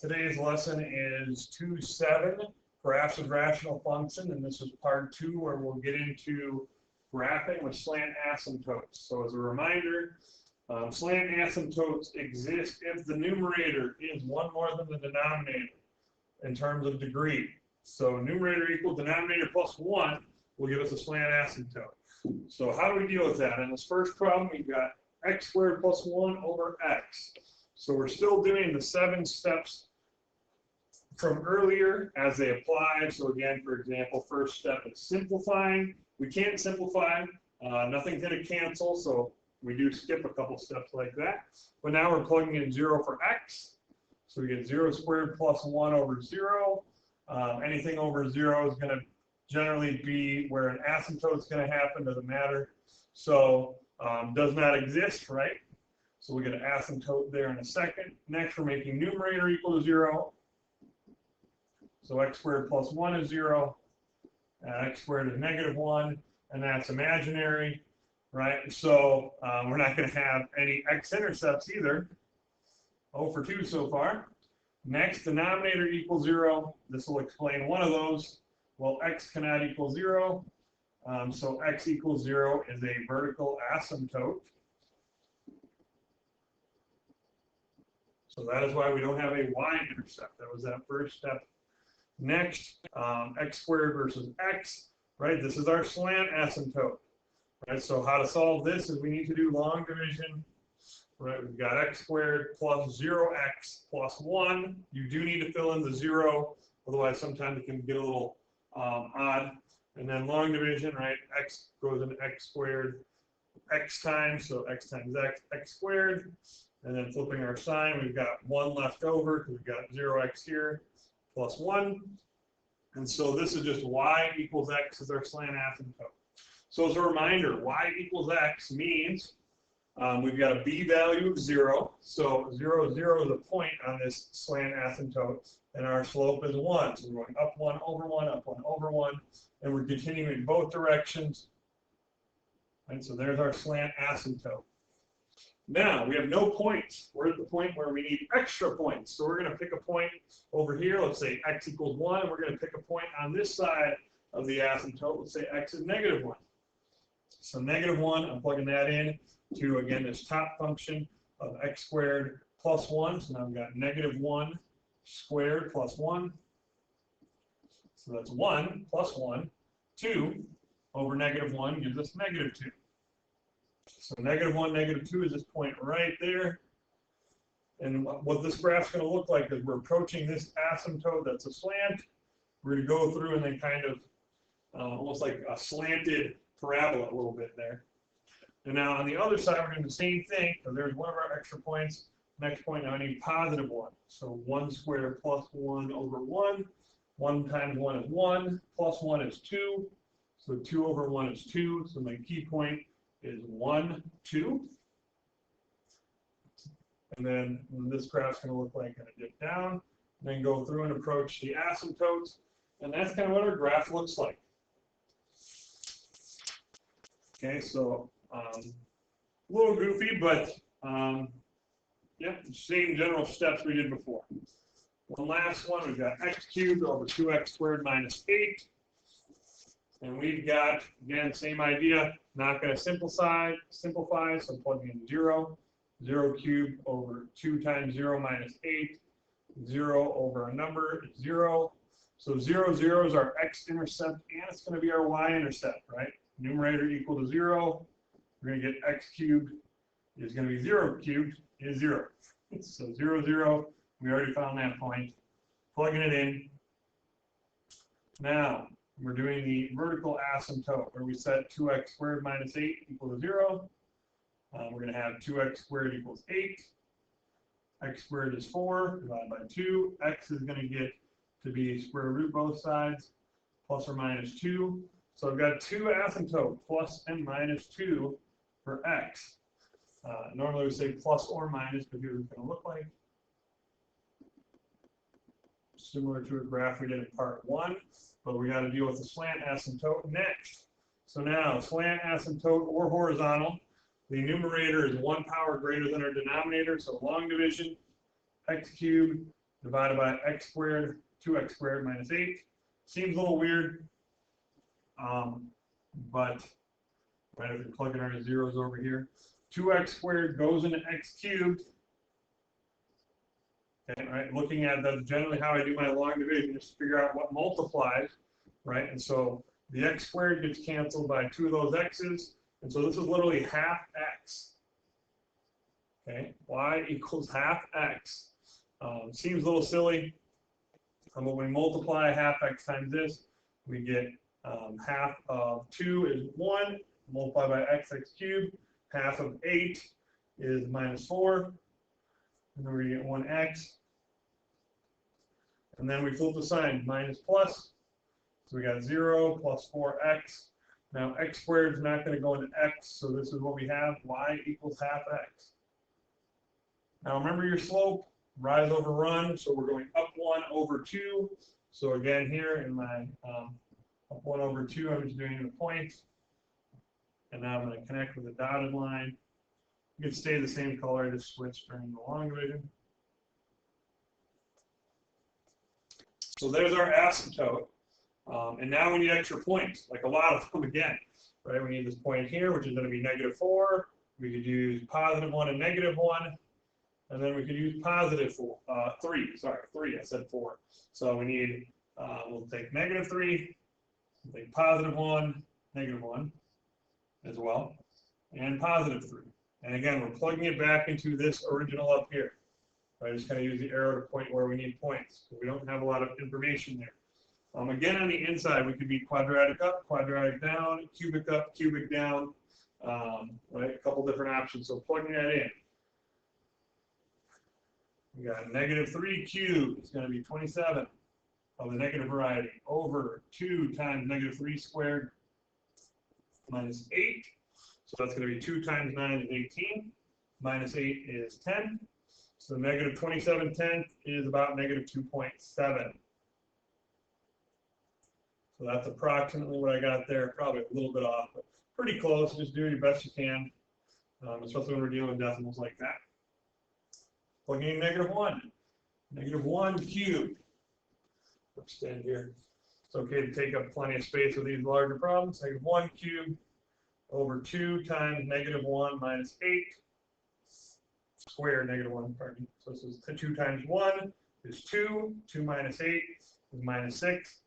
Today's lesson is 2.7, graphs of rational function, and this is part 2 where we'll get into graphing with slant asymptotes. So as a reminder, slant asymptotes exist if the numerator is 1 more than the denominator in terms of degree. So numerator equals denominator plus 1 will give us a slant asymptote. So how do we deal with that? In this first problem, we've got x squared plus 1 over x. So we're still doing the 7 steps from earlier as they apply. So again, for example, first step is simplifying. We can't simplify. Nothing's going to cancel, so we do skip a couple steps like that. But now we're plugging in 0 for x. So we get 0 squared plus 1 over 0. Anything over 0 is going to generally be where an asymptote is going to happen, doesn't matter. So does not exist, right? So we get an asymptote there in a second. Next, we're making numerator equal to 0. So x squared plus 1 is 0. X squared is negative 1, and that's imaginary, right? So we're not going to have any x-intercepts either. 0 for 2 so far. Next, denominator equals 0. This will explain one of those. Well, x cannot equal 0. So x equals 0 is a vertical asymptote. So that is why we don't have a y-intercept. That was that first step. Next, x squared versus x, right? This is our slant asymptote, right? So how to solve this is we need to do long division, right? We've got x squared plus 0x plus 1. You do need to fill in the 0, otherwise sometimes it can get a little odd. And then long division, right? X goes into x squared x times, so x times x squared. And then flipping our sign, we've got 1 left over because we've got 0x here plus 1. And so this is just y equals x is our slant asymptote. So as a reminder, y equals x means we've got a b value of 0. So 0, 0 is a point on this slant asymptote, and our slope is 1. So we're going up 1 over 1, up 1 over 1, and we're continuing in both directions. And so there's our slant asymptote. Now, we have no points. We're at the point where we need extra points. So we're going to pick a point over here. Let's say x equals 1. And we're going to pick a point on this side of the asymptote. Let's say x is negative 1. So negative 1, I'm plugging that in to, again, this top function of x squared plus 1. So now we've got negative 1 squared plus 1. So that's 1 plus 1. 2 over negative 1 gives us negative 2. So negative 1, negative 2 is this point right there. And what this graph's going to look like is we're approaching this asymptote that's a slant. We're going to go through and then kind of almost like a slanted parabola a little bit there. And now on the other side, we're doing the same thing. So there's one of our extra points. Next point, now I need positive 1. So 1 squared plus 1 over 1. 1 times 1 is 1. Plus 1 is 2. So 2 over 1 is 2. So my key point is 1, 2. And then this graph's going to look like going to dip down, and then go through and approach the asymptotes. And that's kind of what our graph looks like. Okay, so a little goofy, but yeah, same general steps we did before. One last one, we've got x cubed over 2x squared minus 8. And we've got, again, same idea, not going to simplify, so I'm plugging in 0. 0 cubed over 2 times 0 minus 8. 0 over a number is 0. So 0, 0 is our x-intercept, and it's going to be our y-intercept, right? Numerator equal to 0. We're going to get x cubed is going to be 0 cubed is 0. So 0, 0, we already found that point. Plugging it in. Now, we're doing the vertical asymptote where we set 2x squared minus 8 equal to 0. We're going to have 2x squared equals 8. X squared is 4 divided by 2. X is going to get to be square root both sides, plus or minus 2. So I've got 2 asymptotes, plus and minus 2 for x. Normally we say plus or minus, but here's what it's going to look like. Similar to a graph we did in part 1. But we got to deal with the slant asymptote next. So now, slant asymptote or horizontal, the numerator is 1 power greater than our denominator, so long division, x cubed divided by x squared, 2x squared minus 8. Seems a little weird, but right, if we plug in our zeros over here, 2x squared goes into x cubed. Okay, right, looking at that's generally how I do my long division, is to figure out what multiplies, right? And so the x squared gets canceled by 2 of those x's, and so this is literally half x. Okay, y equals half x. Seems a little silly, but when we multiply half x times this, we get half of 2 is 1, multiplied by x cubed. Half of 8 is minus 4. And then we get 1x. And then we flip the sign, minus plus. So we got 0 plus 4x. Now x squared is not going to go into x, so this is what we have, y equals half x. Now remember your slope, rise over run, so we're going up 1 over 2. So again here in my up 1 over 2, I'm just doing the points. And now I'm going to connect with a dotted line. You can stay the same color, just switch during the long division. So there's our asymptote. And now we need extra points, like a lot of them again. Right? We need this point here, which is going to be -4. We could use +1 and -1. And then we could use +3. Sorry, 3, I said 4. So we need, we'll take -3, we'll take +1, -1 as well, and +3. And again, we're plugging it back into this original up here. I just kind of use the arrow to point where we need points. So we don't have a lot of information there. Again, on the inside, we could be quadratic up, quadratic down, cubic up, cubic down, right? A couple different options. So plugging that in. We got -3 cubed is going to be 27 of the negative variety over 2 times -3 squared minus 8. So that's going to be 2 times 9 is 18. Minus 8 is 10. So -27/10 is about -2.7. So that's approximately what I got there. Probably a little bit off, but pretty close. Just do your best you can, especially when we're dealing with decimals like that. Plugging in -1. -1 cubed. Extend here. It's okay to take up plenty of space with these larger problems. -1 cubed over 2 times -1 minus 8 squared -1, pardon me. So this is 2 times 1 is 2. 2 minus 8 is minus 6.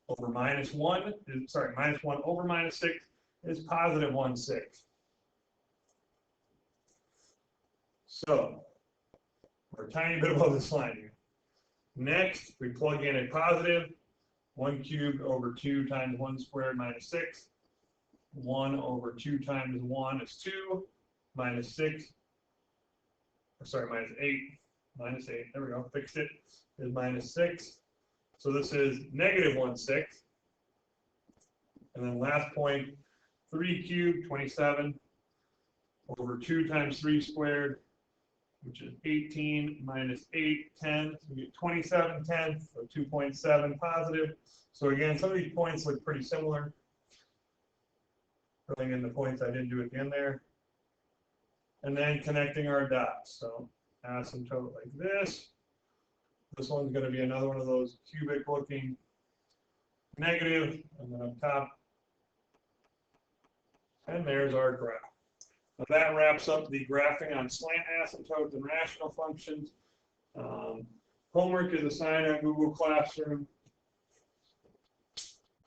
Over -1 is, sorry, -1 over -6 is +1/6. So we're a tiny bit above this line here. Next, we plug in a positive. 1 cubed over 2 times 1 squared minus 6. 1 over 2 times 1 is 2. Minus 6. Sorry, minus 8. Minus 8. There we go. Fixed it. Is minus 6. So this is -1/6. And then last point, 3 cubed, 27, over 2 times 3 squared, which is 18 minus 8, 10. So we get 27/10, so 2.7 positive. So again, some of these points look pretty similar. Filling in the points I didn't do at the end there. And then connecting our dots. So asymptote like this. This one's going to be another one of those cubic looking negative, and then up top. And there's our graph. Now that wraps up the graphing on slant asymptotes and rational functions. Homework is assigned on Google Classroom.